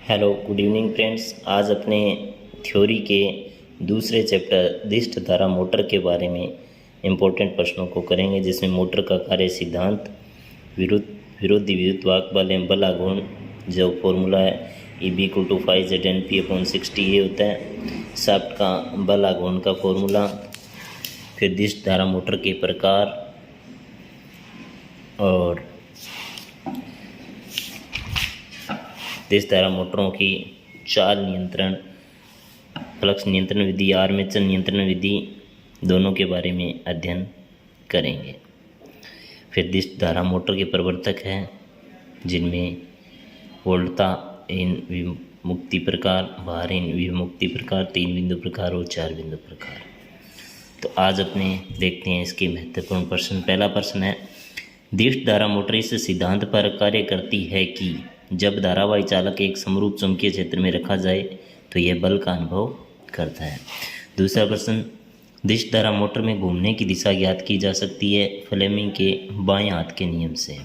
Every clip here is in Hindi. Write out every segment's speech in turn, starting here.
Hello good evening friends. आज अपने थ्योरी के दूसरे चैप्टर दिष्ट धारा मोटर के बारे में इम्पोर्टेंट प्रश्नों को करेंगे, जिसमें मोटर का कार्य सिद्धांत, विरोधी विद्युत वाहक बल एवं बल आघूर्ण, जो फॉर्मूला है E=5 ZNP/60 ये होता है। शाफ्ट का बल आघूर्ण का फॉर्मूला, फिर दिष्ट धारा मोटर के प्रकार और दिष्ट धारा मोटरों की चाल नियंत्रण, फ्लक्स नियंत्रण विधि, आर्मेचर नियंत्रण विधि, दोनों के बारे में अध्ययन करेंगे। फिर दिष्ट धारा मोटर के प्रवर्तक हैं, जिनमें वोल्टता इन विमुक्ति प्रकार, भार इन विमुक्ति प्रकार, 3 बिंदु प्रकार और 4 बिंदु प्रकार। तो आज अपने देखते हैं इसके महत्वपूर्ण प्रश्न। पहला प्रश्न है, दिष्ट धारा मोटर इस सिद्धांत पर कार्य करती है कि जब धारावाही चालक एक समरूप चुंबकीय क्षेत्र में रखा जाए तो यह बल का अनुभव करता है। दूसरा प्रश्न, दिष्ट धारा मोटर में घूमने की दिशा ज्ञात की जा सकती है फ्लेमिंग के बाएं हाथ के नियम से।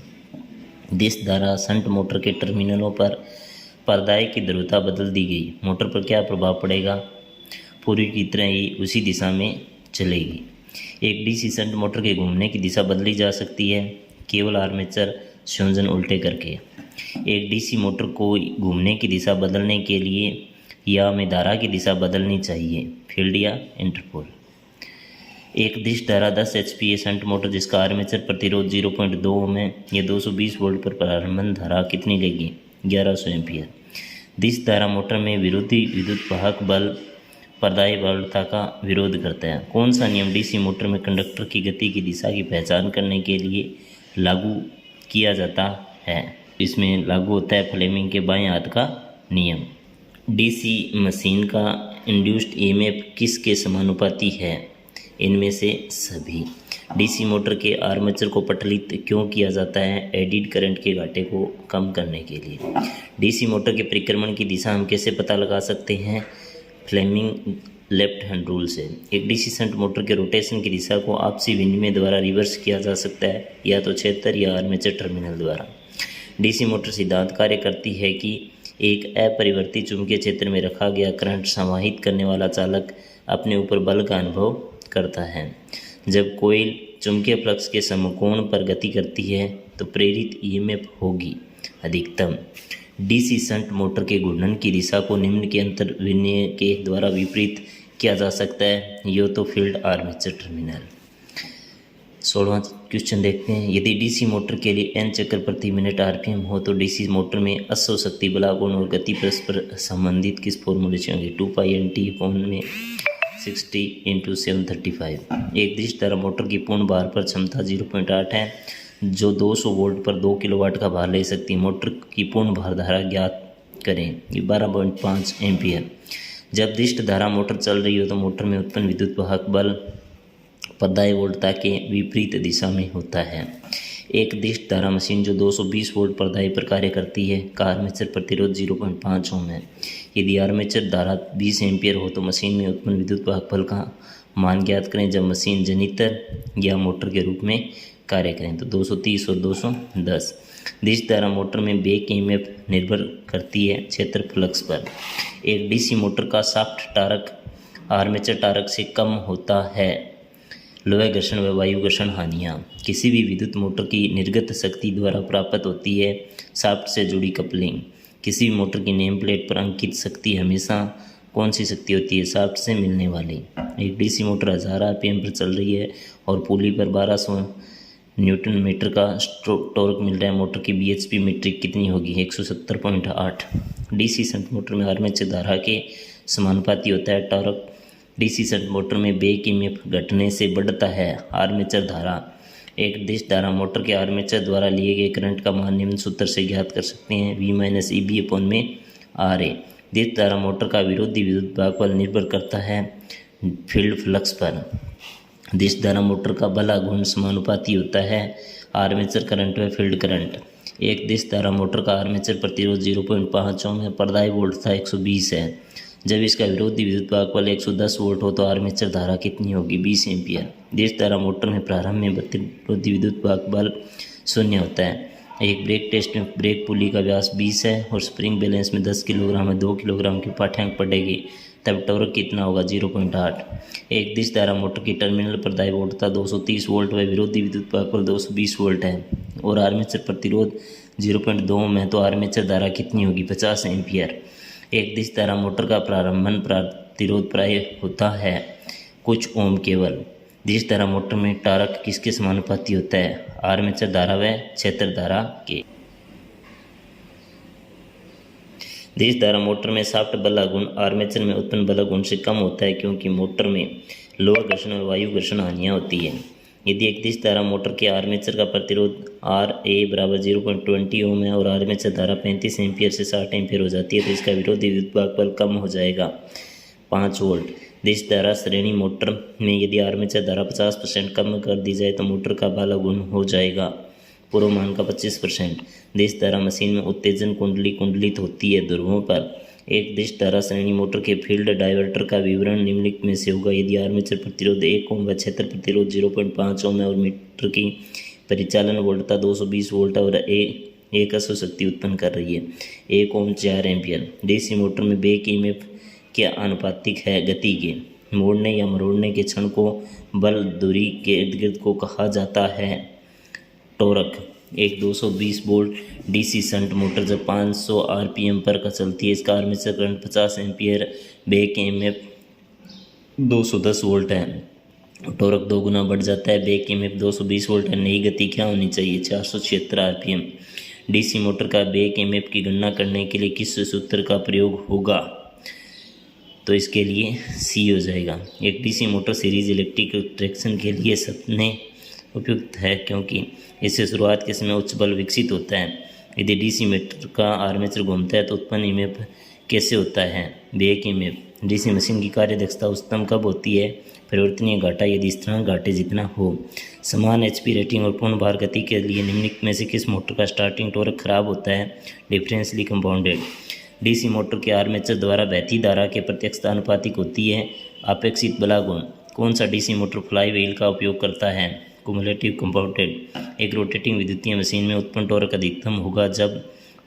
दिष्ट धारा शंट मोटर के टर्मिनलों पर पर्दाए की ध्रुवता बदल दी गई, मोटर पर क्या प्रभाव पड़ेगा? पूर्व की तरह ही उसी दिशा में चलेगी। एक डीसी शंट मोटर के घूमने की दिशा बदली जा सकती है केवल आर्मेचर संयोजन उल्टे करके। एक डीसी मोटर को घूमने की दिशा बदलने के लिए या में धारा की दिशा बदलनी चाहिए, फील्ड या इंटरपोल। एक दिष्ट धारा 10 HP शंट मोटर जिसका आर्मेचर प्रतिरोध 0.2 ओम है, यह 220 वोल्ट पर प्रारंभ धारा कितनी लेगी? 1100 एम्पियर। दिष्ट धारा मोटर में विरोधी विद्युत वाहक बल पर्दाई बलता का विरोध करता है। कौन सा नियम डीसी मोटर में कंडक्टर की गति की दिशा की पहचान करने के लिए लागू किया जाता है? इसमें लागू होता है फ्लेमिंग के बाएं हाथ का नियम। डीसी मशीन का इंड्यूस्ड ईएमएफ किसके समानुपाती है? इनमें से सभी। डीसी मोटर के आर्मेचर को पटलित क्यों किया जाता है? एडिड करंट के घाटे को कम करने के लिए। डीसी मोटर के परिक्रमण की दिशा हम कैसे पता लगा सकते हैं? फ्लेमिंग लेफ्ट हैंड रूल से। एक डीसी शंट मोटर के रोटेशन की दिशा को आपसी विनिमय द्वारा रिवर्स किया जा सकता है, या तो क्षेत्र या आर्मेचर टर्मिनल द्वारा। डीसी मोटर सिद्धांत कार्य करती है कि एक अपरिवर्ती चुंबकीय क्षेत्र में रखा गया करंट समाहित करने वाला चालक अपने ऊपर बल का अनुभव करता है। जब कोईल चुंबकीय फ्लक्स के समकोण पर गति करती है तो प्रेरित ईएमएफ होगी अधिकतम। डीसी शंट मोटर के घूर्णन की दिशा को निम्न के अंतर विनिमय के द्वारा विपरीत किया जा सकता है, यो तो फील्ड आर्मेचर टर्मिनल। 16वां क्वेश्चन देखते हैं, यदि डीसी मोटर के लिए n चक्र प्रति मिनट आरपीएम हो तो डीसी मोटर में अश्व शक्ति, बलागुण और गति परस्पर संबंधित किस फॉर्मूले से होंगे? 2π/60 × 735। एक दिष्ट धारा मोटर की पूर्ण भार पर क्षमता 0.8 है, जो 200 वोल्ट पर 2 किलोवाट का भार ले सकती है। मोटर की पूर्ण भार धारा ज्ञात करें, ये 12.5 एम्पियर। जब दिष्ट धारा मोटर चल रही हो तो मोटर में उत्पन्न विद्युत वाहक बल पर्दाई वोल्टता के विपरीत दिशा में होता है। एक दिष्ट धारा मशीन जो 220 वोल्ट पर्दाई पर कार्य करती है का आर्मेचर प्रतिरोध 0.5 ओम है। यदि आर्मेचर धारा 20 एम्पियर हो तो मशीन में उत्पन्न विद्युत वाहक बल का मान ज्ञात करें जब मशीन जनरेटर या मोटर के रूप में कार्य करें, तो 230 और 210। दिष्ट धारा मोटर में बैक ईएमएफ निर्भर करती है क्षेत्र फ्लक्स पर। एक डीसी मोटर का शाफ्ट टार्क आर्मेचर टार्क से कम होता है। लोहे घर्षण व वायु घर्षण हानियाँ किसी भी विद्युत मोटर की निर्गत शक्ति द्वारा प्राप्त होती है। शाफ्ट से जुड़ी कपलिंग, किसी भी मोटर की नेम प्लेट पर अंकित शक्ति हमेशा कौन सी शक्ति होती है? शाफ्ट से मिलने वाली। एक डीसी मोटर 1000 आरपीएम पर चल रही है और पुली पर 1200 न्यूटन मीटर का टॉर्क मिल रहा है। मोटर की बीएचपी मीट्रिक कितनी होगी? 170.8। डीसी शंट मोटर में आर्मेचर धारा के समानुपाती होता है टॉर्क। डीसी शंट मोटर में बैक ईएमएफ घटने से बढ़ता है आर्मेचर धारा। एक दिष्ट धारा मोटर के आर्मेचर द्वारा लिए गए करंट का मान निम्न सूत्र से ज्ञात कर सकते हैं, V-EB/RA। दिष्ट धारा मोटर का विरोधी विद्युत वाहक बल निर्भर करता है फील्ड फ्लक्स पर। दिष्ट धारा मोटर का बल आघूर्ण समानुपाती होता है आर्मेचर करंट व फील्ड करंट। एक दिष्ट धारा मोटर का आर्मेचर प्रतिरोध 0.5 ओम है, पर्दाई वोल्टता 120 है। जब इसका विरोधी विद्युत वाहक बल 110 वोल्ट हो तो आर्मेचर धारा कितनी होगी? 20 एम्पियर। दिष्ट धारा मोटर में प्रारंभ में प्रतिरोधी विद्युत वाहक बल 0 होता है। एक ब्रेक टेस्ट में ब्रेक पुली का व्यास 20 है और स्प्रिंग बैलेंस में 10 किलोग्राम है, 2 किलोग्राम की पाठ्यांक पड़ेगी, तब टॉर्क कितना होगा 0.8। एक दिश धारा मोटर की टर्मिनल पर दायी वोल्टता 230 वोल्ट व विरोधी विद्युत भाग पर 220 वोल्ट है और आर्मेचर प्रतिरोध 0.2 ओम है, तो आर्मेचर धारा कितनी होगी 50 एम्पियर। एक दिश धारा मोटर का प्रारंभन प्रतिरोध प्राय होता है कुछ ओम केवल। दिश धारा मोटर में टारक किसके समानुपाती होता है, आर्मेचर धारा व क्षेत्र धारा के। दिश धारा मोटर में शाफ्ट बल गुण आर्मेचर में उत्पन्न बल गुण से कम होता है, क्योंकि मोटर में लोहा घर्षण और वायु घर्षण हानियाँ होती है। यदि एक दिश धारा मोटर के आर्मेचर का प्रतिरोध RA बराबर 0.20 ओम है और आर्मेचर धारा 35 एम्पियर से 60 एम्पियर हो जाती है, तो इसका विरोधी विद्युत भाग बल कम हो जाएगा 5 वोल्ट। दिश धारा श्रेणी मोटर में यदि आर्मेचर धारा 50% कम कर दी जाए तो मोटर का बल गुण हो जाएगा पूर्व मान का 25%। दिश धारा मशीन में उत्तेजन कुंडली कुंडलित होती है ध्रुवों पर। एक दिश धारा श्रेणी मोटर के फील्ड डाइवर्टर का विवरण निम्नलिखित में से होगा। यदि आर्मेचर प्रतिरोध 1 ओम व क्षेत्र प्रतिरोध 0.5 ओम है और मीटर की परिचालन वोल्टता 220 वोल्ट और एक अश्व शक्ति उत्पन्न कर रही है, 1 ओम 4 एम्पियर। डीसी मोटर में बैक ईएमएफ के आनुपातिक है गति के। मोड़ने या मरोड़ने के क्षण को बल दूरी के इर्द गिर्द को कहा जाता है टॉर्क। एक 220 वोल्ट डीसी शंट मोटर जब 500 आरपीएम पर चलती है, इसका armature current 50 ampere, back EMF 210 volt है, टॉर्क 2 गुना बढ़ जाता है। बैक ईएमएफ 220 वोल्ट है, नई गति क्या होनी चाहिए 476 आरपीएम। डीसी मोटर का बैक ईएमएफ की गणना करने के लिए किस सूत्र का प्रयोग होगा, तो इसके लिए सी हो जाएगा। एक DC motor series electrical traction के लिए सपने उपयुक्त है, क्योंकि इससे शुरुआत के समय उच्च बल विकसित होता है। यदि डीसी मोटर का आर्मेचर घूमता है तो उत्पन्न ईएमएफ कैसे होता है, बैक ईएमएफ। डीसी मशीन की कार्यदक्षता उच्चतम कब होती है, परिवर्तनीय घाटा यदि स्थिरांक घाटे जितना हो। समान एचपी रेटिंग और पूर्ण भार गति के लिए निम्नलिखित में से किस मोटर का स्टार्टिंग टॉर्क खराब होता है, डिफरेंशियली कंपाउंडेड। डीसी मोटर के आर्मेचर द्वारा बहती धारा के प्रत्यक्ष आनुपातिक होती है अपेक्षित बल गुण। कौन सा डीसी मोटर फ्लाई व्हील का उपयोग करता है, कुमुलेटिव कंपाउंडेड। एक रोटेटिंग विद्युतीय मशीन में उत्पन्न टॉर्क अधिकतम होगा जब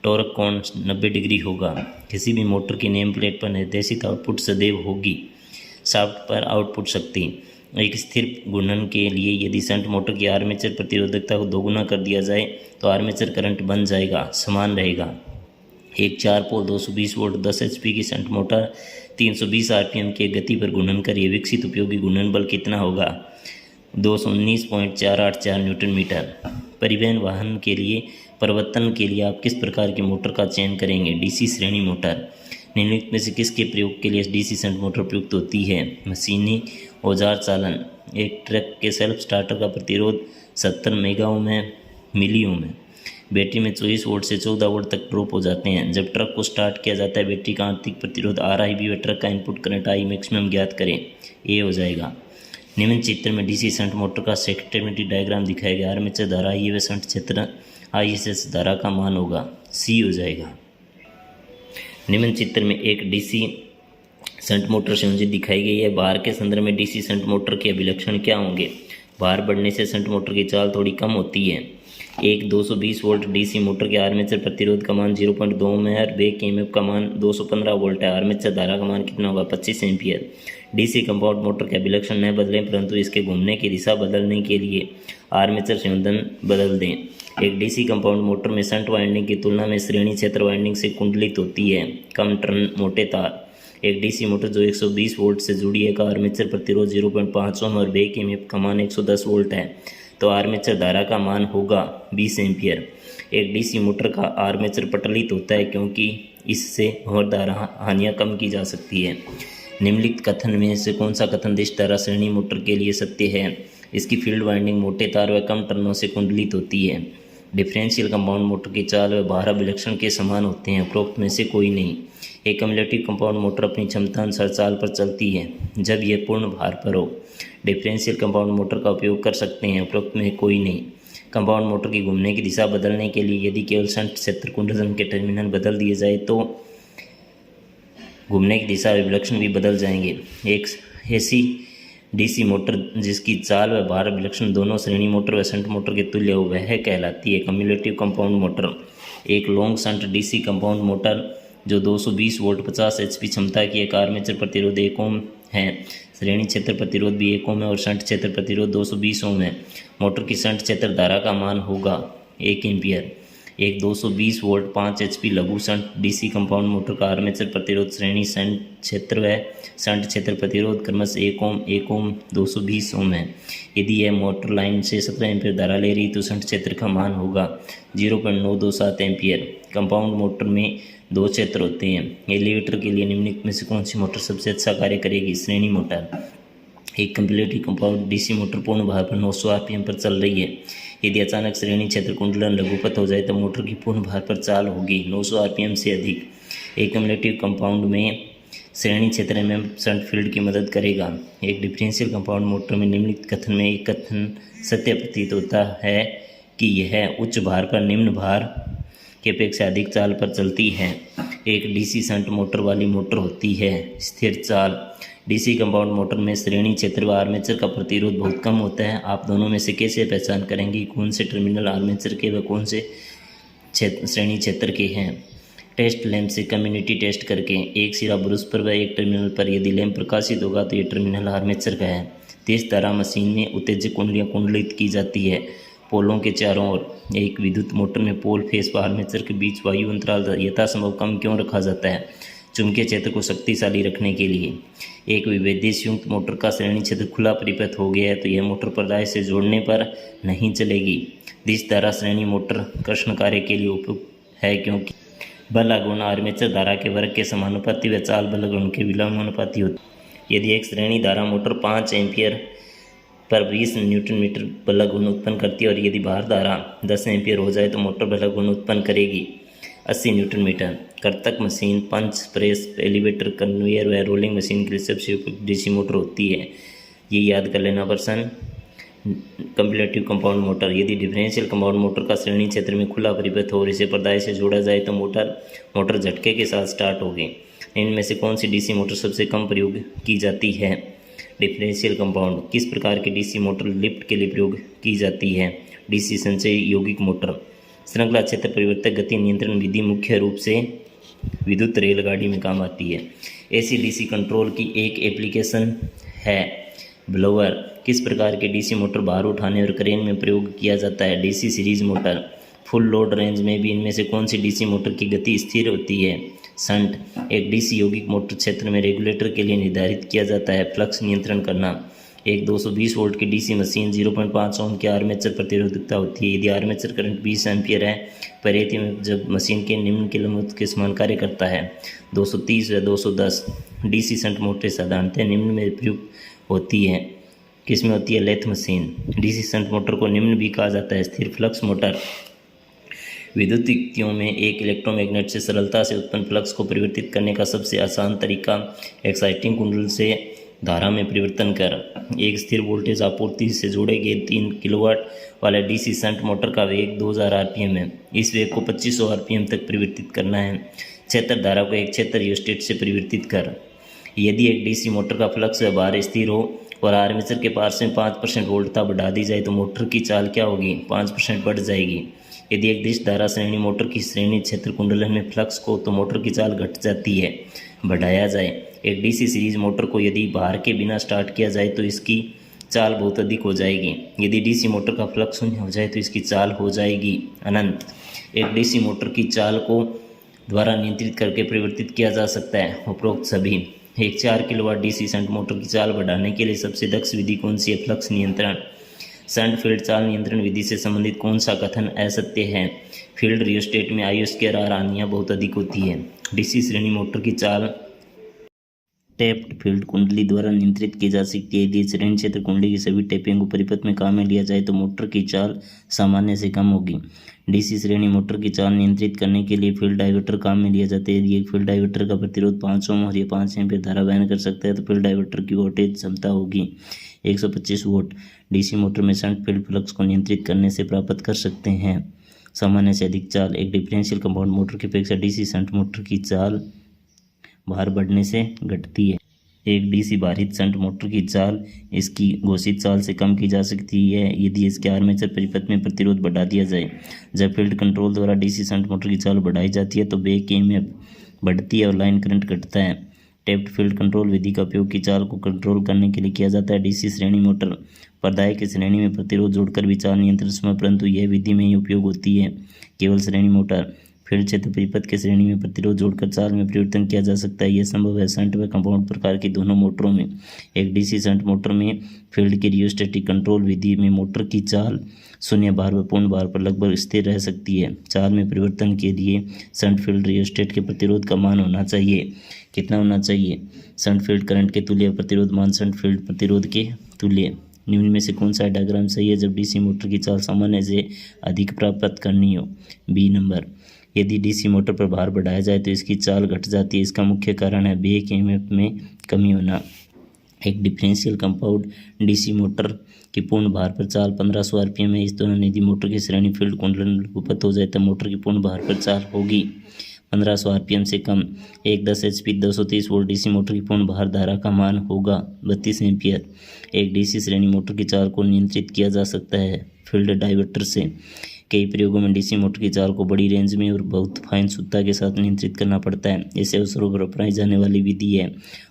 टॉर्क कोण 90 डिग्री होगा। किसी भी मोटर की नेम प्लेट पर निर्देशित आउटपुट सदैव होगी शाफ्ट पर आउटपुट शक्ति। एक स्थिर घूर्णन के लिए यदि शंट मोटर की आर्मेचर प्रतिरोधकता को 2 गुना कर दिया जाए तो आर्मेचर करंट बन जाएगा, समान रहेगा। एक 4 पोल 220 वोल्ट 10 एचपी की शंट मोटर 320 आरपीएम की गति पर घूर्णन करिए, विकसित उपयोगी घूर्णन बल कितना होगा 219.484 न्यूटन मीटर। परिवहन वाहन के लिए परिवर्तन के लिए आप किस प्रकार की मोटर का चयन करेंगे, डीसी श्रेणी मोटर। निम्नलिखित में से किसके प्रयोग के लिए डीसी शंट मोटर प्रयुक्त होती है, मशीनी औजार चालन। एक ट्रक के सेल्फ स्टार्टर का प्रतिरोध 70 मेगा ओम है, मिली ओम है। बैटरी में 24 वोल्ट से 14 वोल्ट तक ड्रॉप हो जाते हैं। जब ट्रक को स्टार्ट किया जाता है बैटरी का आंतरिक प्रतिरोध RIB व ट्रक का इनपुट करंट I मैक्सिमम ज्ञात करें, ये हो जाएगा। निम्न चित्र में डीसी शंट मोटर का सेकेंडरी डायग्राम दिखाया गया। आर्मेचर धारा I व शंट क्षेत्र ISS धारा का मान होगा, सी हो जाएगा। निम्न चित्र में एक डीसी शंट मोटर संयोजित दिखाई गई है। भार के संदर्भ में डीसी शंट मोटर के अभिलक्षण क्या होंगे, भार बढ़ने से शंट मोटर की चाल थोड़ी कम होती है। एक 220 वोल्ट डीसी मोटर के आर्मेचर प्रतिरोध का मान 0.2 ओम है और बैक ईएमएफ का मान 215 वोल्ट है। आर्मेचर धारा का मान कितना होगा 25 एम्पियर। डीसी कंपाउंड मोटर के अभिलक्षण न बदलें, परंतु इसके घूमने की दिशा बदलने के लिए आर्मेचर संयोजन बदल दें। एक डीसी कंपाउंड मोटर में शंट वाइंडिंग की तुलना में श्रेणी क्षेत्र वाइंडिंग से कुंडलित होती है, कम टर्न मोटे तार। एक डीसी मोटर जो 120 वोल्ट से जुड़ी है का आर्मेचर प्रतिरोध 0.5 ओम और बैक ईएमएफ का मान 110 वोल्ट है, तो आर्मेचर धारा का मान होगा 20 एम्पियर। एक डीसी मोटर का आर्मेचर पटलित होता है क्योंकि इससे और धारा हानियाँ कम की जा सकती है। निम्नलिखित कथन में से कौन सा कथन दिश धारा श्रेणी मोटर के लिए सत्य है, इसकी फील्ड वाइंडिंग मोटे तार व कम टर्नों से कुंडलित होती है। डिफरेंशियल कंपाउंड मोटर की चाल व भार अभिलक्षण के समान होते हैं, उपरोक्त में से कोई नहीं। एक कम्युलेटिव कंपाउंड मोटर अपनी क्षमता अनुसार चाल पर चलती है जब यह पूर्ण भार पर हो। डिफरेंशियल कंपाउंड मोटर का उपयोग कर सकते हैं, उपरोक्त में कोई नहीं। कंपाउंड मोटर की घूमने की दिशा बदलने के लिए यदि केवल शंट क्षेत्र कुंडलन के टर्मिनल बदल दिए जाए तो घूमने की दिशा अभिलक्षण भी बदल जाएंगे। एक ऐसी डीसी मोटर जिसकी चाल व भार विलक्षण दोनों श्रेणी मोटर व शंट मोटर के तुल्य हो वह कहलाती है कम्युलेटिव कंपाउंड मोटर। एक long shunt DC compound motor जो 220 वोल्ट 50 एचपी क्षमता की एक आर्मेचर प्रतिरोध 1 ओम है, श्रेणी क्षेत्र प्रतिरोध भी 1 ओम है और शंट क्षेत्र प्रतिरोध 220 ओम है। मोटर की शंट क्षेत्र धारा का मान होगा 1 एम्पियर। एक 220 वोल्ट 5 एचपी लघु शंट डीसी कंपाउंड मोटर का आर्मेचर प्रतिरोध श्रेणी शंट क्षेत्र व शंट क्षेत्र प्रतिरोध क्रमशः 1 ओम 220 ओम है। यदि यह मोटर लाइन से 17 एम्पियर धारा ले रही तो शंट क्षेत्र का मान होगा 0.927 एम्पियर। कंपाउंड मोटर में 2 क्षेत्र होते हैं। एलिवेटर के लिए निम्नलिखित में से कौन सी मोटर सबसे अच्छा कार्य करेगी? श्रेणी मोटर। एक कम्युलेटिव कंपाउंड डीसी मोटर पूर्ण भार पर 900 आरपीएम पर चल रही है। यदि अचानक श्रेणी क्षेत्र कुंडलन लघुपथ हो जाए तो मोटर की पूर्ण भार पर चाल होगी 900 आरपीएम से अधिक। एक कम्युलेटिव कंपाउंड में श्रेणी क्षेत्र में शंट फील्ड की मदद करेगा। एक डिफरेंशियल कंपाउंड मोटर में निम्नलिखित कथन में एक कथन सत्य प्रतीत होता है कि यह उच्च भार पर निम्न भार की अपेक्षा अधिक चाल पर चलती है। एक डीसी शंट मोटर वाली मोटर होती है स्थिर चाल। डीसी कंपाउंड मोटर में श्रेणी क्षेत्र व आर्मेचर का प्रतिरोध बहुत कम होता है। आप दोनों में से कैसे पहचान करेंगे कौन से टर्मिनल आर्मेचर के व कौन से श्रेणी क्षेत्र के हैं? टेस्ट लैंप से कम्युनिटी टेस्ट करके एक सिरा ब्रुश पर व एक टर्मिनल पर यदि लैंप प्रकाशित होगा तो ये टर्मिनल आर्मेचर का है। तेज धारा मशीन में उत्तेजक कुंडलियाँ कुंडलित की जाती है पोलों के चारों ओर। एक विद्युत मोटर में पोल फेस व आर्मेचर के बीच वायु अंतराल यथासंभव कम क्यों रखा जाता है? चुंबकीय क्षेत्र को शक्तिशाली रखने के लिए। एक विभेदीय संयुक्त मोटर का श्रेणी क्षेत्र खुला परिपथ हो गया है तो यह मोटर पर्दाय से जोड़ने पर नहीं चलेगी। दिश धारा श्रेणी मोटर कर्षण कार्य के लिए उपयुक्त है क्योंकि बल आघूर्ण आर्मेचर धारा के वर्ग के समानुपाती व चाल बल आघूर्ण के विलोमानुपाती होती। यदि एक श्रेणी धारा motor 5 ampere per 20 Newton metre बल आघूर्ण उत्पन्न करती है और यदि भार धारा 10 एम्पियर हो जाए तो मोटर बल आघूर्ण उत्पन्न करेगी 80 न्यूटन मीटर। कर्तक मशीन, पंच प्रेस, एलिवेटर, कन्वेयर व रोलिंग मशीन के लिए सबसे उपयुक्त डीसी मोटर होती है। ये याद कर लेना पर्सन। Cumulative compound motor. यदि डिफरेंशियल कंपाउंड मोटर का श्रेणी क्षेत्र में खुला परिपथ हो और इसे पर्दाय से जोड़ा जाए तो मोटर झटके के साथ स्टार्ट होगी। इनमें से कौन सी डीसी मोटर सबसे कम प्रयोग की जाती है? Differential compound. किस प्रकार की डीसी मोटर लिफ्ट के लिए प्रयोग की जाती है? डीसी संचय यौगिक मोटर। श्रृंखला क्षेत्र परिवर्तक गति नियंत्रण विधि मुख्य रूप से विद्युत रेलगाड़ी में काम आती है। एसी डीसी कंट्रोल की एक एप्लीकेशन है ब्लोअर। किस प्रकार के डीसी मोटर भार उठाने और क्रेन में प्रयोग किया जाता है? DC series motor. Full load range में भी इनमें से कौन सी डीसी मोटर की गति स्थिर होती है? शंट। एक डीसी यौगिक मोटर क्षेत्र में रेगुलेटर के लिए निर्धारित किया जाता है फ्लक्स नियंत्रण करना। एक 220 वोल्ट की डीसी मशीन 0.5 ओम की आर्मेचर प्रतिरोधकता होती है। यदि आर्मेचर करंट 20 एम्पियर है परिधि में जब मशीन के निम्न के लंबवत के समान कार्य करता है 230 व 210। डीसी शंट मोटर साधारणतः निम्न में प्रयुक्त होती है। किसमें होती है? Lathe machine. DC shunt motor को निम्न भी कहा जाता है स्थिर फ्लक्स मोटर। विद्युत युक्तियों में एक इलेक्ट्रोमैग्नेट से सरलता से उत्पन्न फ्लक्स को परिवर्तित करने का सबसे आसान तरीका एक्साइटिंग कुंडल से धारा में परिवर्तन कर एक स्थिर वोल्टेज आपूर्ति से जोड़े गए 3 किलोवाट वाले डीसी शंट मोटर का वेग 2000 आरपीएम है। इस वेग को 2500 आरपीएम तक परिवर्तित करना है। क्षेत्र धारा को एक क्षेत्र रियोस्टेट से परिवर्तित कर। यदि एक डीसी मोटर का फ्लक्स व भार स्थिर हो और आर्मेचर के पार से 5% वोल्टता बढ़ा दी जाए तो मोटर की चाल क्या होगी? 5% बढ़ जाएगी। यदि एक दिश धारा श्रेणी मोटर की श्रेणी क्षेत्र कुंडलन में फ्लक्स को तो मोटर की चाल घट जाती है। बढ़ाया जाए। एक डीसी सीरीज मोटर को यदि भार के बिना स्टार्ट किया जाए तो इसकी चाल बहुत अधिक हो जाएगी। यदि डीसी मोटर का फ्लक्स शून्य हो जाए तो इसकी चाल हो जाएगी अनंत। एक डीसी मोटर की चाल को द्वारा नियंत्रित करके परिवर्तित किया जा सकता है उपरोक्त सभी। एक 4 किलोवाट डीसी शंट मोटर की चाल बढ़ाने के लिए सबसे दक्ष विधि कौन सी है? फ्लक्स नियंत्रण। शंट फील्ड चाल नियंत्रण विधि से संबंधित कौन सा कथन असत्य है? फील्ड रियोस्टेट में IO2R हानियाँ बहुत अधिक होती है। डीसी श्रेणी मोटर की चाल टैप्ड फील्ड कुंडली द्वारा नियंत्रित की जा सकती है। यदि श्रेणी क्षेत्र कुंडली की सभी टैपिंग को परिपथ में काम में लिया जाए तो मोटर की चाल सामान्य से कम होगी। डीसी श्रेणी मोटर की चाल नियंत्रित करने के लिए फील्ड डाइवर्टर काम में लिया जाता है। यदि एक फील्ड डाइवर्टर का प्रतिरोध 5 ओम और यह 5 एम्पीयर धारा वहन कर सकता है तो फील्ड डाइवर्टर की वोल्टेज क्षमता होगी 125 वोल्ट। डीसी मोटर में शंट फील्ड फ्लक्स को नियंत्रित करने से प्राप्त कर सकते हैं सामान्य से अधिक चाल। एक डिफरेंशियल कंपाउंड मोटर की अपेक्षा डीसी शंट मोटर की चाल भार बढ़ने से घटती है। एक डीसी भारित शंट मोटर की चाल इसकी घोषित चाल से कम की जा सकती है यदि इसके आर्मेचर परिपथ में प्रतिरोध बढ़ा दिया जाए। जब फील्ड कंट्रोल द्वारा डीसी शंट मोटर की चाल बढ़ाई जाती है तो बैक ईएमएफ बढ़ती है और लाइन करंट घटता है। टैप्ड फील्ड कंट्रोल विधि का उपयोग की चाल को कंट्रोल करने के लिए किया जाता है। डीसी श्रेणी मोटर प्रदाय की श्रेणी में प्रतिरोध जोड़कर भी चाल नियंत्रण समय, परंतु यह विधि में ही उपयोग होती है। केवल श्रेणी मोटर फील्ड क्षेत्र परिपथ के श्रेणी में प्रतिरोध जोड़कर चाल में परिवर्तन किया जा सकता है। यह संभव है शंट व कंपाउंड प्रकार की दोनों मोटरों में। एक डीसी शंट मोटर में फील्ड की रियोस्टेटिक कंट्रोल विधि में मोटर की चाल शून्य भार व पूर्ण भार पर लगभग स्थिर रह सकती है। चाल में परिवर्तन के लिए शंट फील्ड रियोस्टेट के प्रतिरोध का मान होना चाहिए। कितना होना चाहिए? शंट फील्ड करंट के तुल्य प्रतिरोध मान शंट फील्ड प्रतिरोध के तुल्य। निम्न में से कौन सा डायग्राम सही है जब डीसी मोटर की चाल सामान्य से अधिक प्राप्त करनी हो? B number. यदि डीसी मोटर पर भार बढ़ाया जाए तो इसकी चाल घट जाती है। इसका मुख्य कारण है बैक ईएमएफ में कमी होना। एक डिफरेंशियल कंपाउंड डीसी मोटर की पूर्ण भार पर चाल 1500 आरपीएम है। इस दौरान यदि मोटर की श्रेणी फील्ड कुंडलन लघुपथ हो जाए तो मोटर की पूर्ण भार पर चाल होगी 1500 आरपीएम से कम। एक 10 HP 230 वोल्ट डीसी मोटर की पूर्ण भार धारा का मान होगा 32 एम्पियर। एक डीसी श्रेणी मोटर की चाल को नियंत्रित किया जा सकता है फील्ड डाइवर्टर से। कई प्रयोगों में डीसी मोटर की चाल को बड़ी रेंज में और बहुत फाइन शुद्धता के साथ नियंत्रित करना पड़ता है। ऐसे अवसरों पर अपनाई जाने वाली विधि है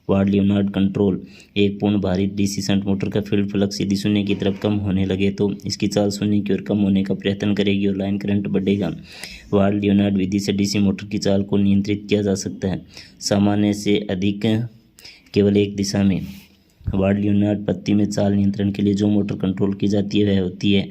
वार्ड लियोनार्ड कंट्रोल। एक पूर्ण भारित डीसी शंट मोटर का फील्ड फ्लक्स यदि शून्य की तरफ कम होने लगे तो इसकी चाल शून्य की ओर कम होने का प्रयत्न करेगी और लाइन करंट बढ़ेगा। वार्ड लियोनार्ड विधि से डीसी मोटर की चाल को नियंत्रित किया जा सकता है सामान्य से अधिक केवल एक दिशा में। वार्ड लियोनार्ड पद्धति में चाल नियंत्रण के लिए जो मोटर कंट्रोल की जाती है वह होती है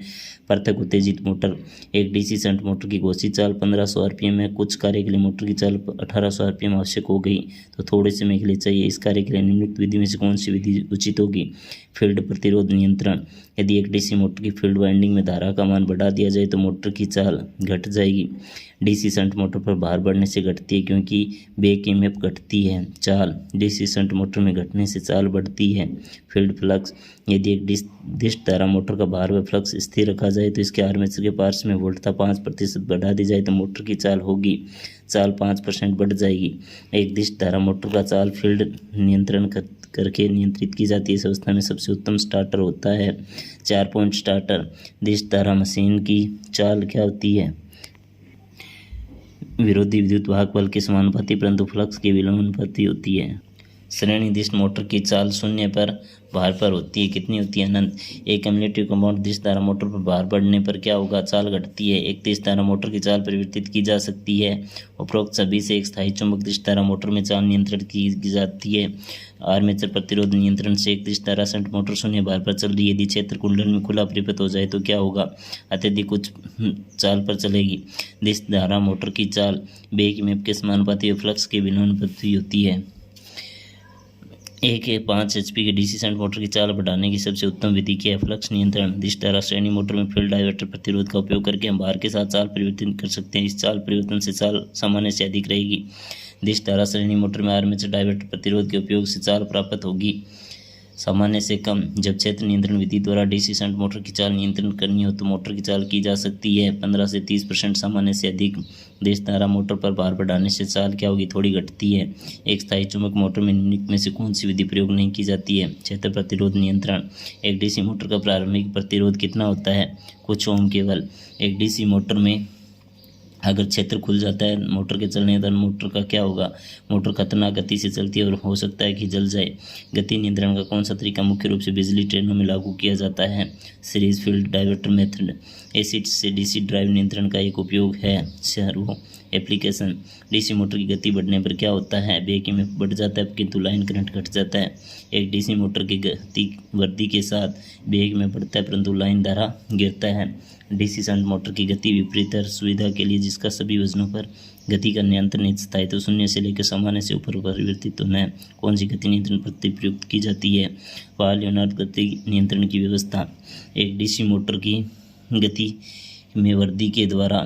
पृथक उत्तेजित मोटर। एक डीसी शंट मोटर की घोषित चाल 1500 आरपीएम है। कुछ कार्य के लिए मोटर की चाल 1800 आरपीएम आवश्यक हो गई तो थोड़े समय के लिए चाहिए। इस कार्य के लिए निम्नलिखित विधि में से कौन सी विधि उचित होगी? फील्ड प्रतिरोध नियंत्रण। यदि एक डीसी मोटर की फील्ड वाइंडिंग में धारा का मान बढ़ा दिया जाए तो मोटर की चाल घट जाएगी। डीसी शंट मोटर पर भार बढ़ने से घटती है क्योंकि बैक ईएमएफ घटती है। चाल डीसी शंट मोटर में घटने से चाल बढ़ती है। Field flux. यदि एक निर्दिष्ट धारा मोटर का भार व फ्लक्स स्थिर रखा जाए तो इसके आर्मेचर के पार्श्व में वोल्टता 5% बढ़ा दी जाए तो मोटर की चाल होगी चाल 5% बढ़ जाएगी। एक निर्दिष्ट धारा मोटर का चाल फील्ड नियंत्रण करके नियंत्रित की जाती है। इस अवस्था में सबसे उत्तम स्टार्टर होता है 4 पॉइंट स्टार्टर। निर्दिष्ट धारा मशीन की चाल क्या होती है? विरोधी विद्युत वाहक बल के समानुपाती परंतु फ्लक्स के विलोमानुपाती होती है। श्रेणी निर्दिष्ट मोटर की चाल शून्य पर भार पर होती है। कितनी होती है? अनंत। एक कम्युलेटिव कंपाउंड निर्दिष्ट धारा मोटर पर भार बढ़ने पर क्या होगा? चाल घटती है। एक निर्दिष्ट धारा मोटर की चाल परिवर्तित की जा सकती है। उपरोक्त सभी से एक स्थायी चुंबक निर्दिष्ट धारा मोटर में चाल नियंत्रण की जाती है। आर्मेचर प्रतिरोध नियंत्रण से एक निर्दिष्ट धारा शंट मोटर शून्य भार पर चल रही है। यदि क्षेत्र कुंडल में खुला परिपथ हो जाए तो क्या होगा? अत्यधिक उच्च चाल पर चलेगी। निर्दिष्ट धारा मोटर की चाल बैक ईएमएफ के समानुपाती और फ्लक्स के विलोमानुपाती होती है। 5 HP के डीसी शंट मोटर की चाल बढ़ाने की सबसे उत्तम विधि क्या है? फ्लक्स नियंत्रण। निर्दिष्ट धारा श्रेणी मोटर में फील्ड डाइवर्टर प्रतिरोध का उपयोग करके हम भार के साथ चाल परिवर्तन कर सकते हैं। इस चाल परिवर्तन से चाल सामान्य से अधिक रहेगी। निर्दिष्ट धारा श्रेणी मोटर में आर्मेचर डाइवर्टर प्रतिरोध के उपयोग से चाल प्राप्त होगी सामान्य से कम। जब क्षेत्र नियंत्रण विधि द्वारा डीसी शंट मोटर की चाल नियंत्रण करनी हो तो मोटर की चाल की जा सकती है 15 से 30% सामान्य से अधिक। निर्दिष्ट धारा मोटर पर भार बढ़ाने से चाल क्या होगी? थोड़ी घटती है। एक स्थायी चुंबक मोटर में निम्नलिखित में से कौन सी विधि प्रयोग नहीं की जाती है? क्षेत्र प्रतिरोध नियंत्रण। एक डीसी मोटर का प्रारंभिक प्रतिरोध कितना होता है? कुछ ओम केवल। एक डीसी मोटर में अगर क्षेत्र खुल जाता है मोटर के चलने दौरान मोटर का क्या होगा? मोटर खतरनाक गति से चलती है और हो सकता है कि जल जाए। गति नियंत्रण का कौन सा तरीका मुख्य रूप से बिजली ट्रेनों में लागू किया जाता है? Series field diverter method. AC से डीसी ड्राइव नियंत्रण का एक उपयोग है सर्वो एप्लीकेशन। डीसी मोटर की गति बढ़ने पर क्या होता है? बैक ईएमएफ बढ़ जाता है किंतु लाइन करंट घट जाता है। एक डीसी मोटर की गति वृद्धि के साथ बैक में बढ़ता है परंतु लाइन धारा गिरता है। डीसी शंट मोटर की गति विपरीत है। सुविधा के लिए जिसका सभी वजनों पर गति का नियंत्रण स्थायित्व शून्य से लेकर सामान्य से ऊपर परिवर्तित होना है। कौन सी गति नियंत्रण पद्धति प्रयुक्त की जाती है? वार्ड लियोनार्ड गति नियंत्रण की व्यवस्था। एक डीसी मोटर की गति में वृद्धि के द्वारा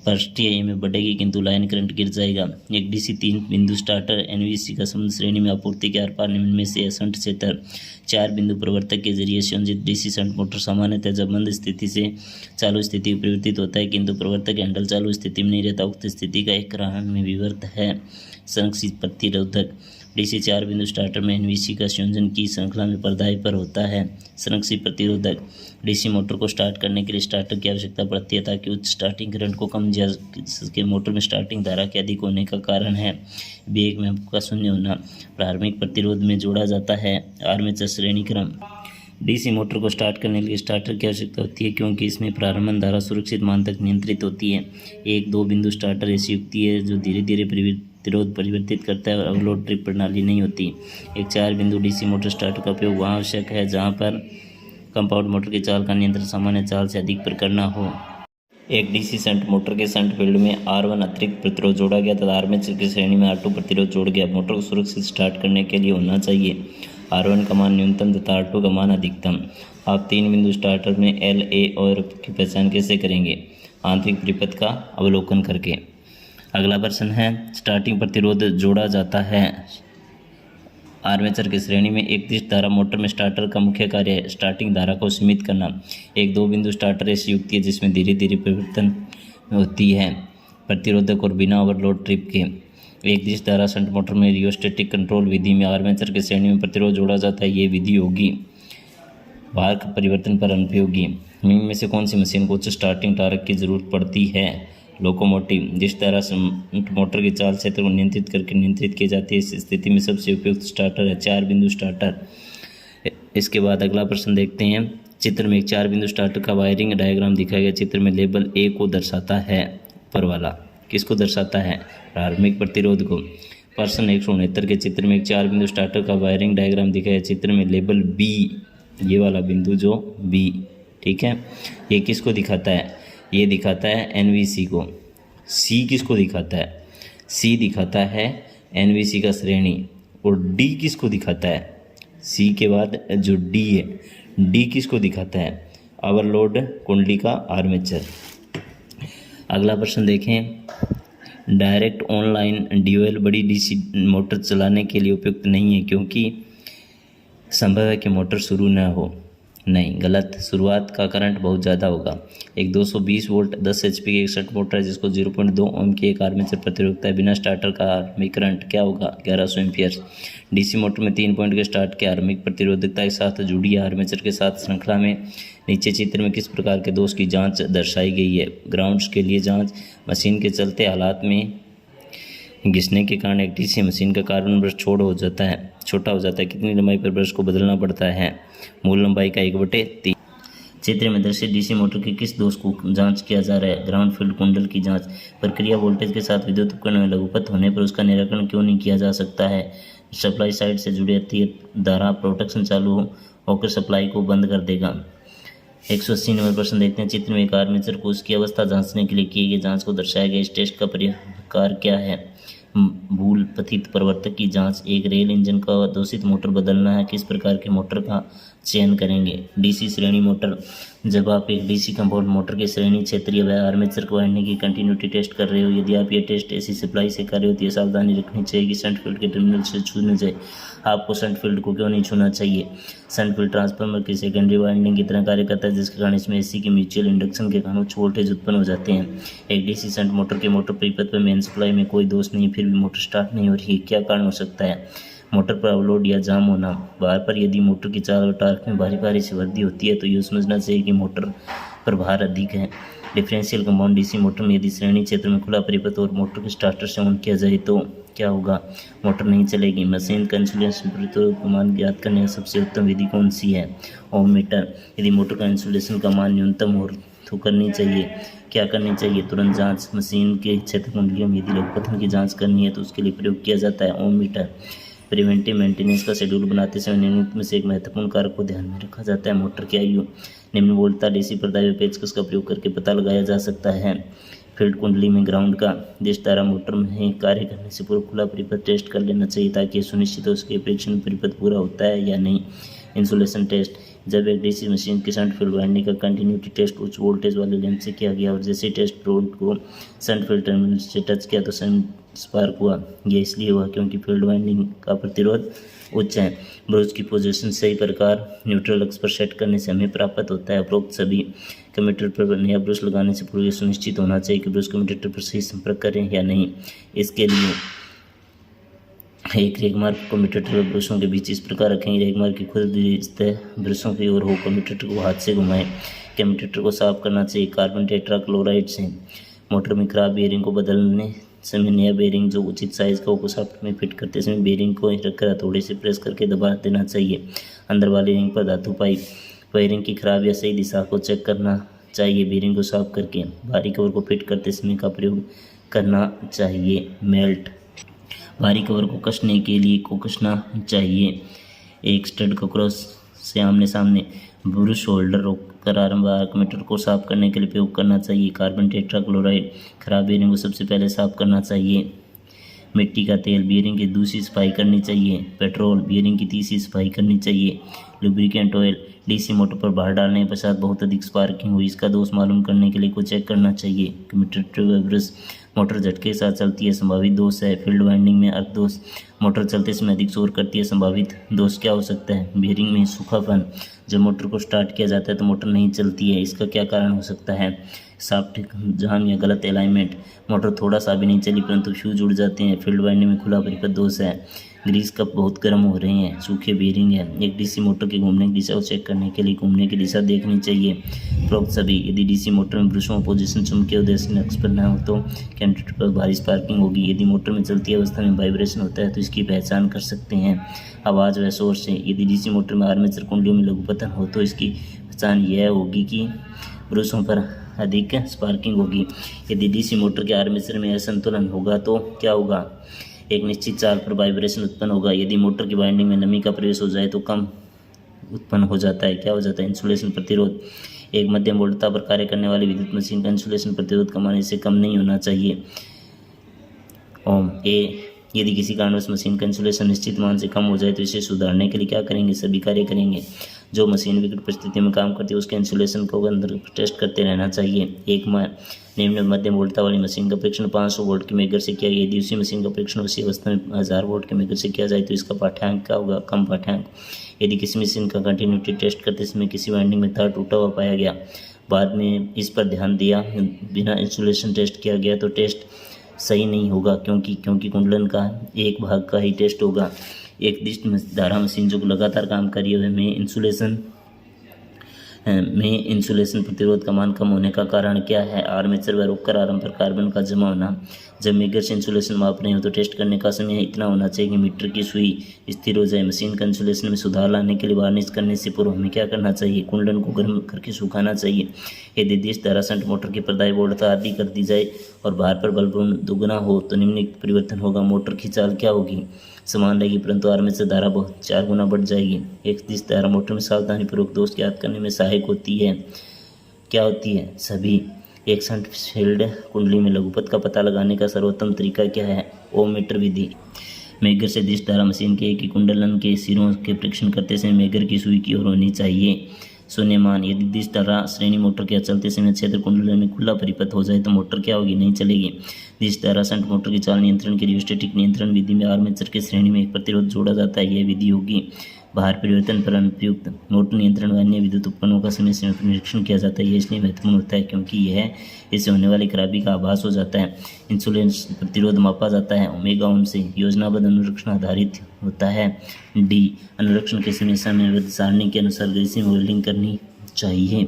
पृष्ठीय में बढ़ेगी किंतु लाइन करंट गिर जाएगा। एक डीसी 3 बिंदु स्टार्टर एनवीसी का संबंध श्रेणी में आपूर्ति के आर पार निम्न में से शंट क्षेत्र 4 बिंदु प्रवर्तक के जरिए संयोजित डीसी शंट मोटर सामान्यतः जब मंद स्थिति से चालू स्थिति में परिवर्तित होता है किंतु प्रवर्तक हैंडल चालू स्थिति में नहीं रहता। उक्त स्थिति का एक कारण में विवर्त है संरक्षित प्रतिरोधक। डीसी 4 बिंदु स्टार्टर में एनवीसी का संयोजन की श्रृंखला में परदाई पर होता है। संरक्षित प्रतिरोधक डीसी मोटर को स्टार्ट करने के लिए स्टार्टर की आवश्यकता पड़ती है ताकि उच्च स्टार्टिंग करंट को कम जा सके। मोटर में स्टार्टिंग धारा के अधिक होने का कारण है वेग में का शून्य होना। प्रारंभिक प्रतिरोध में जोड़ा जाता है आर्मेचर श्रेणी क्रम। डीसी मोटर को स्टार्ट करने के लिए स्टार्टर की आवश्यकता होती है क्योंकि इसमें प्रारंभन धारा सुरक्षित मान तक नियंत्रित होती है। एक 2 बिंदु स्टार्टर ऐसी युक्ति है जो धीरे धीरे प्रतिरोध परिवर्तित करता है और ओवरलोड ट्रिप प्रणाली नहीं होती। एक 4 बिंदु डीसी मोटर स्टार्टर का उपयोग वहाँ आवश्यक है जहाँ पर कंपाउंड मोटर की चाल का नियंत्रण सामान्य चाल से अधिक पर करना हो। एक डीसी शंट मोटर के शंट फील्ड में R1 अतिरिक्त प्रतिरोध जोड़ा गया तथा आर्मेचर की श्रेणी में R2 प्रतिरोध जोड़ गया। मोटर को सुरक्षित स्टार्ट करने के लिए होना चाहिए R1 का मान न्यूनतम तथा R2 का मान अधिकतम। आप 3 बिंदु स्टार्टर में L, A और F की पहचान कैसे करेंगे? आंतरिक परिपथ का अवलोकन करके। अगला प्रश्न है, स्टार्टिंग प्रतिरोध जोड़ा जाता है आर्मेचर की श्रेणी में। एक दिश धारा मोटर में स्टार्टर का मुख्य कार्य है स्टार्टिंग धारा को सीमित करना। एक 2 बिंदु स्टार्टर ऐसी युक्ति है जिसमें धीरे धीरे परिवर्तन होती है प्रतिरोधक और बिना ओवरलोड ट्रिप के। एक दिश धारा शंट मोटर में रियोस्टेटिक कंट्रोल विधि में आर्मेचर की श्रेणी में प्रतिरोध जोड़ा जाता है। ये विधि होगी भार परिवर्तन पर अनुपयोगी। निम्न में से कौन सी मशीन को उच्च स्टार्टिंग टार्क की जरूरत पड़ती है? लोकोमोटिव। जिस तरह शंट मोटर की चाल क्षेत्र को नियंत्रित करके नियंत्रित की जाती है इस स्थिति में सबसे उपयुक्त स्टार्टर है 4 बिंदु स्टार्टर। इसके बाद अगला प्रश्न देखते हैं। चित्र में एक 4 बिंदु स्टार्टर का वायरिंग डायग्राम दिखाया गया। चित्र में लेबल ए को दर्शाता है। ऊपर वाला किसको दर्शाता है? प्रारंभिक प्रतिरोध को। प्रश्न 169 के चित्र में एक 4 बिंदु स्टार्टर का वायरिंग डायग्राम दिखाया। चित्र में लेबल बी, ये वाला बिंदु जो बी, ठीक है, ये किसको दिखाता है? ये दिखाता है एनवीसी को। सी किसको दिखाता है? सी दिखाता है एनवीसी का श्रेणी। और डी किसको दिखाता है? सी के बाद जो डी है, डी किसको दिखाता है? ओवरलोड कुंडली का आर्मेचर। अगला प्रश्न देखें। डायरेक्ट ऑनलाइन ड्यूएल बड़ी डीसी मोटर चलाने के लिए उपयुक्त नहीं है क्योंकि संभव है कि मोटर शुरू न हो। नहीं, गलत। शुरुआत का करंट बहुत ज़्यादा होगा। एक 220 वोल्ट 10 HP की एक शंट मोटर है जिसको 0.2 ओम की एक आर्मेचर प्रतिरोधकता है। बिना स्टार्टर का आर्मिक करंट क्या होगा? 1100 एम्पियर। डीसी मोटर में 3 पॉइंट के स्टार्ट के आर्मिक प्रतिरोधकता के साथ जुड़ी आर्मेचर के साथ श्रृंखला में नीचे चित्र में किस प्रकार के दोष की जांच दर्शाई गई है? ग्राउंड्स के लिए जांच। मशीन के चलते हालात में घिसने के कारण एक डीसी मशीन का कार्बन ब्रश छोटा हो जाता है। कितनी लंबाई पर ब्रश को बदलना पड़ता है? मूल लंबाई का 1/3। चित्र में दर्शित डीसी मोटर के किस दोष को जांच किया जा रहा है? ग्राउंड फील्ड कुंडल की जांच। प्रक्रिया वोल्टेज के साथ विद्युत उपकरण में लघुपथ होने पर उसका निराकरण क्यों नहीं किया जा सकता है? सप्लाई साइड से जुड़े अतिरिक्त धारा प्रोटेक्शन चालू होकर सप्लाई को बंद कर देगा। 180 नंबर प्रश्न देखते हैं। चित्र में एक आर्मेचर को उसकी अवस्था जांचने के लिए किए गए जांच को दर्शाया गया। इस टेस्ट का प्रकार क्या है? भूल पतित प्रवर्तक की जांच। एक रेल इंजन का दूषित मोटर बदलना है। किस प्रकार के मोटर का चयन करेंगे? डीसी श्रेणी मोटर। जब आप एक डीसी कंपाउंड मोटर के श्रेणी क्षेत्रीय व आर्मेचर को वाइंडिंग की कंटिन्यूटी टेस्ट कर रहे हो, यदि आप ये टेस्ट ऐसी सप्लाई से कर रहे हो तो ये सावधानी रखनी चाहिए कि शंट फील्ड के टर्मिनल से छूने जाए। आपको शंट फील्ड को क्यों नहीं छूना चाहिए? शंट फील्ड ट्रांसफार्मर की सेकेंडरी वाइंडिंग की तरह कार्य करता है जिसके कारण इसमें एसी के म्यूचुअल इंडक्शन के कारण उच्च वोल्टेज उत्पन्न हो जाते हैं। एक डीसी शंट मोटर के मोटर परिपथ में मेन सप्लाई में कोई दोष नहीं, फिर भी मोटर स्टार्ट नहीं हो रही है। क्या कारण हो सकता है? मोटर पर ओवरलोड या जाम होना। भार पर यदि मोटर की चाल और टार्क में भारी से वृद्धि होती है तो ये समझना चाहिए कि मोटर पर भार अधिक है। डिफरेंशियल कंपाउंड डीसी मोटर में यदि श्रेणी क्षेत्र में खुला परिपथ और मोटर के स्टार्टर से ऑन किया जाए तो क्या होगा? मोटर नहीं चलेगी। मशीन का इंसुलेशन प्रतिरोध का मान ज्ञात करने की सबसे उत्तम विधि कौन सी है? ओम मीटर। यदि मोटर का इंसुलेशन का मान न्यूनतम हो तो करनी चाहिए, क्या करनी चाहिए? तुरंत जांच। मशीन के क्षेत्र कुंडलियों में यदि लघुपथन की जांच करनी है तो उसके लिए प्रयोग किया जाता है ओम मीटर। प्रिवेंटिव मेंटेनेंस का शेड्यूल बनाते समय निम्नलिखित में से एक महत्वपूर्ण कारक को ध्यान में रखा जाता है। मोटर की आयु। निम्न वोल्टता डीसी प्रदाय व पेचकस का प्रयोग करके पता लगाया जा सकता है। फील्ड कुंडली में ग्राउंड का जिस तरह मोटर में कार्य करने से पूर्व खुला परिपथ टेस्ट कर लेना चाहिए ताकि सुनिश्चित हो सके परीक्षण परिपथ पूरा होता है या नहीं। Insulation test. जब एक डीसी मशीन की शंट फील्ड वाइंडिंग का कंटिन्यूटी टेस्ट उच्च वोल्टेज वाले लेंथ से किया गया और जैसे टेस्ट रोड को शंट फील्ड टर्मिनल से टच किया तो शंट स्पार्क हुआ। यह इसलिए हुआ क्योंकि फील्ड वाइंडिंग का प्रतिरोध उच्च है। ब्रूस की पोजीशन सही प्रकार न्यूट्रल अक्ष पर सेट करने से हमें प्राप्त होता है। उपरोक्त सभी कम्यूटेटर पर नया ब्रश लगाने से पूर्व सुनिश्चित होना चाहिए कि ब्रश कम्यूटेटर पर सही संपर्क करें या नहीं। इसके लिए एक रेगमार्क कम्यूटेटर व ब्रशों के बीच इस प्रकार रखेंगे। रेगमार्क की खुली सतह ब्रशों की ओर हो। कम्यूटेटर को हाथ से घुमाएं। कम्यूटेटर को साफ करना चाहिए। कार्बन टेट्राक्लोराइड से मोटर में खराब बेयरिंग को बदलने समय नया बेयरिंग जो उचित साइज का हो शाफ्ट में फिट करते समय बेयरिंग को रखकर हथौड़े से प्रेस करके दबा देना चाहिए। अंदर वाली रिंग पर धातु पाइप वायरिंग की खराब या सही दिशा को चेक करना चाहिए। बेयरिंग को साफ करके भारी कवर को फिट करते समय का प्रयोग करना चाहिए। मेल्ट भारी कवर को कसने के लिए को कसना चाहिए। एक स्टड को क्रॉस से आमने सामने ब्रश होल्डर रोककर आरंभ कम्यूटेटर को साफ करने के लिए प्रयोग करना चाहिए। कार्बन टेट्राक्लोराइड खराब बेयरिंग को सबसे पहले साफ करना चाहिए। मिट्टी का तेल बेयरिंग की दूसरी सफाई करनी चाहिए। पेट्रोल बेयरिंग की तीसरी सफाई करनी चाहिए। लुब्रिकेंट ऑयल डीसी मोटर पर बाहर डालने के पश्चात बहुत अधिक स्पार्किंग हुई इसका दोष मालूम करने के लिए को चेक करना चाहिए। कम्यूटेटर ब्रश मोटर झटके के साथ चलती है संभावित दोष है। फील्ड वाइंडिंग में अर्थ दोष मोटर चलते समय अधिक शोर करती है संभावित दोष क्या हो सकता है। बेयरिंग में सूखापन जब मोटर को स्टार्ट किया जाता है तो मोटर नहीं चलती है इसका क्या कारण हो सकता है। शाफ्ट जाम या गलत अलाइनमेंट मोटर थोड़ा सा भी नहीं चली परंतु फ्यूज उड़ जाते हैं। फील्ड वाइंडिंग में खुला परिपथ दोष है। ग्रीस कप बहुत गर्म हो रहे हैं। सूखे बेयरिंग है। एक डीसी मोटर के घूमने की दिशा को चेक करने के लिए घूमने की दिशा देखनी चाहिए। प्रोक्त सभी यदि डीसी मोटर में ब्रशों पोजीशन चुंबकीय उद्देश्य नक्श पर न हो तो कम्यूटेटर पर भारी स्पार्किंग होगी। यदि मोटर में चलती अवस्था में वाइब्रेशन होता है तो इसकी पहचान कर सकते हैं। आवाज़ व शोर से यदि डीसी मोटर में आर्मेचर कुंडलियों में लघुपतन हो तो इसकी पहचान यह होगी कि ब्रशों पर अधिक स्पार्किंग होगी। यदि डीसी मोटर के आर्मेचर में असंतुलन होगा तो क्या होगा। एक निश्चित चाल पर वाइब्रेशन उत्पन्न होगा। यदि मोटर की वाइंडिंग में नमी का प्रवेश हो जाए तो कम उत्पन्न हो जाता है क्या हो जाता है। इंसुलेशन प्रतिरोध एक मध्यम वोल्टता पर कार्य करने वाली विद्युत मशीन का इंसुलेशन प्रतिरोध कमाने से कम नहीं होना चाहिए। ओम यदि किसी कारणवश मशीन का इंसुलेशन निश्चित मान से कम हो जाए तो इसे सुधारने के लिए क्या करेंगे। सभी कार्य करेंगे। जो मशीन विकट परिस्थितियों में काम करती है उसके इंसुलेशन को अंदर टेस्ट करते रहना चाहिए। एक निम्न मध्यम वोल्टता वाली मशीन का परीक्षण 500 वोल्ट के मेगर से किया गया। यदि उसी मशीन का परीक्षण उसी अवस्था में 1000 वोल्ट के मेगर से किया जाए तो इसका पाठ्यांक क्या होगा। कम पाठ्यांक। यदि किसी मशीन का कंटिन्यूटी टेस्ट करते समय किसी वाइंडिंग में तार टूटा हुआ पाया गया बाद में इस पर ध्यान दिया बिना इंसुलेशन टेस्ट किया गया तो टेस्ट सही नहीं होगा क्योंकि कुंडलन का एक भाग का ही टेस्ट होगा। एक दिष्ट धारा मशीन जो लगातार काम कर रही है में इंसुलेशन प्रतिरोध का मान कम होने का कारण क्या है। आर्मेचर व रोककर आरंभ पर कार्बन का जमा होना। जब मेगर से इंसुलेशन माप रहे हो तो टेस्ट करने का समय इतना होना चाहिए कि मीटर की सुई स्थिर हो जाए। मशीन का इंसुलेशन में सुधार लाने के लिए वार्निश करने से पूर्व हमें क्या करना चाहिए। कुंडलन को गर्म करके सुखाना चाहिए। यदि 10 धारा शंट मोटर की प्रदायी वोल्टता आदि कर दी जाए और भार पर बल दुगना हो तो निम्नलिखित परिवर्तन होगा। मोटर की चाल क्या होगी। समान रहेगी परंतु आर्मेचर धारा बहुत 4 गुना बढ़ जाएगी। एक 10 धारा मोटर में सावधानी पूर्वक दोष ज्ञात करने में सहायक होती है। क्या होती है सभी। एक शंट फील्ड कुंडली में लघुपथ का पता लगाने का सर्वोत्तम तरीका क्या है। ओममीटर विधि। मेगर से 10 धारा मशीन के एक ही कुंडलन के सिरों के परीक्षण करते समय मेगर की सुई की ओर होनी चाहिए। शून्यमान यदि 10 धारा श्रेणी मोटर के चलते समय क्षेत्र कुंडलन में खुला परिपथ हो जाए तो मोटर क्या होगी। नहीं चलेगी। 10 धारा शंट मोटर की चाल नियंत्रण के रियोस्टेटिक नियंत्रण विधि में आर्मेचर के श्रेणी में एक प्रतिरोध जोड़ा जाता है। यह विधि होगी। भार परिवर्तन पर अनुपयुक्त मोटर नियंत्रण व अन्य विद्युत उपकरणों का समय समय पर निरीक्षण किया जाता है। यह इसलिए महत्वपूर्ण होता है क्योंकि यह इससे होने वाली खराबी का आभास हो जाता है। इंसुलेशन प्रतिरोध मापा जाता है। ओमेगा ओम से योजनाबद्ध अनुरक्षण आधारित होता है। डी अनुरक्षण के समय समयबद्ध सारणी के अनुसार ग्रीसिंग वेल्डिंग करनी चाहिए।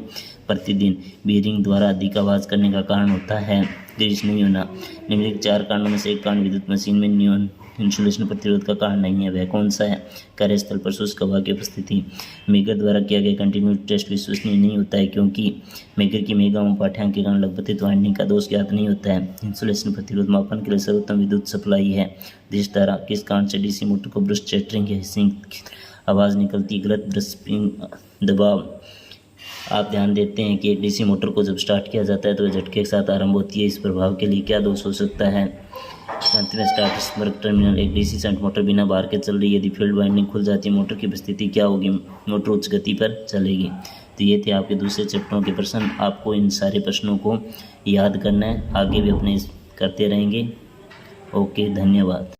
प्रतिदिन बेयरिंग द्वारा अधिक आवाज़ करने का कारण होता है ग्रीस नहीं होना। निम्नलिखित 4 कारणों में से एक कारण विद्युत मशीन में न्यून इंसुलेशन प्रतिरोध का कारण नहीं है। वह कौन सा है। कार्यस्थल पर शुष्क हवा की उपस्थिति। मेगर द्वारा किया गया कंटिन्यूटी टेस्ट विश्वसनीय नहीं होता है क्योंकि मेगर की मेगा ओम पाठ्यांक के कारण लघुपतित वाइंडिंग का दोष ज्ञात नहीं होता है। इंसुलेशन प्रतिरोध मापन के लिए सर्वोत्तम विद्युत सप्लाई है। दिश धारा किस कारण से डीसी मोटर को ब्रश चैटरिंग या हिसिंग आवाज़ निकलती। गलत ब्रश स्प्रिंग दबाव। आप ध्यान देते हैं कि एक डीसी मोटर को जब स्टार्ट किया जाता है तो वह झटके के साथ आरंभ होती है। इस प्रभाव के लिए क्या दोष हो सकता है। अंत में स्टार्ट स्पर्क टर्मिनल। एक डीसी शंट मोटर बिना भार के चल रही है। यदि फील्ड वाइंडिंग खुल जाती है मोटर की परिस्थिति क्या होगी। मोटर उच्च गति पर चलेगी। तो ये थे आपके दूसरे चैप्टरों के प्रश्न। आपको इन सारे प्रश्नों को याद करना है। आगे भी अपने करते रहेंगे। ओके धन्यवाद।